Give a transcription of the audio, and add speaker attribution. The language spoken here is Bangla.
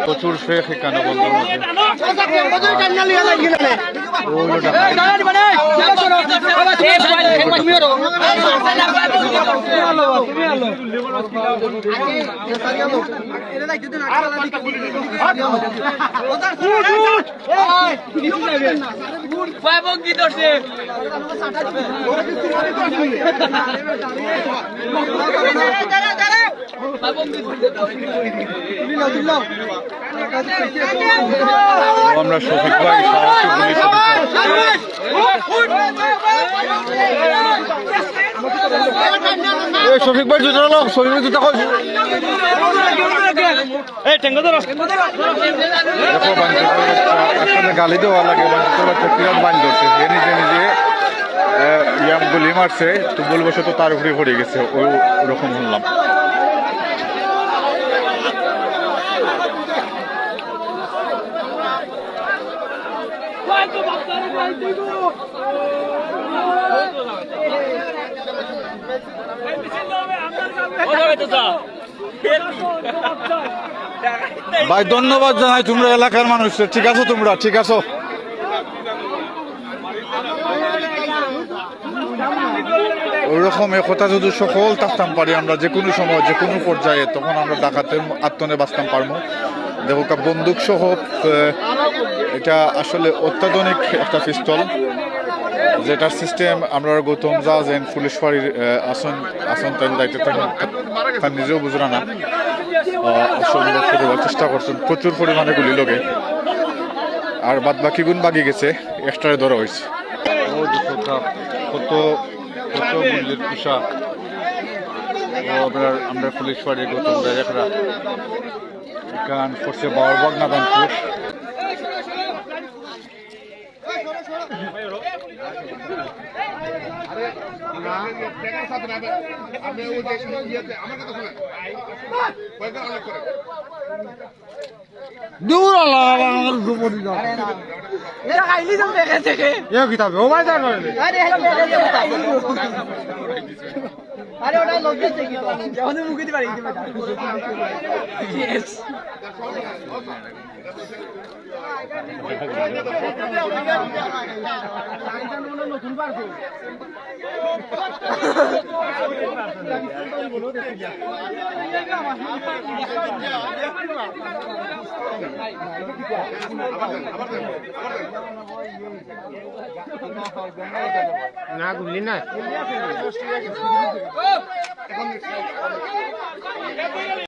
Speaker 1: প্রচুর শেখ এখানে বন্ধুর আমরা শফিক ভাই শফিক ভাই জুতা লো শফিক ভাই জুতা গালি দেওয়া লাগে কিরণ বান ধরছে যে নিজে নিজে ইয়াম গুলি মারছে তো ভুলবশত তার উপরে পড়ে গেছে ওই রকম শুনলাম। ভাই ধন্যবাদ জানাই তোমরা এলাকার মানুষ ঠিক আছো তোমরা ঠিক আছো ওইরকম একতা যদি সকল থাকতাম পারি আমরা যে কোনো সময় যে কোনো পর্যায়ে তখন আমরা ডাকাতের আত্মনে বাঁচতাম পারবো। দেখো বন্দুক সহ এটা আসলে অত্যাধুনিক একটা পিস্তল যেটার সিস্টেম আমরা গৌতম জাহাজেন পুলিশ ফাঁড়ির আসন তাই দায়িত্ব তার নিজেও বুঝরা না দেওয়ার চেষ্টা করছেন প্রচুর পরিমাণে গুলি লোকে আর বাদ বাকি গুণ বাকি গেছে এক্সট্রায় ধরা হয়েছে। কত কত মূল্যের পোশাক আমরা পুলিশ ফাঁড়ির গৌতম ডাইরেক্টরা গান করছে বাবার বাগনাদানপুর
Speaker 2: আরে ওটা লোক গেছে কি তো যখন মুখে দিবা এই দিবা ইয়েস নতুন পারবো না গুলি না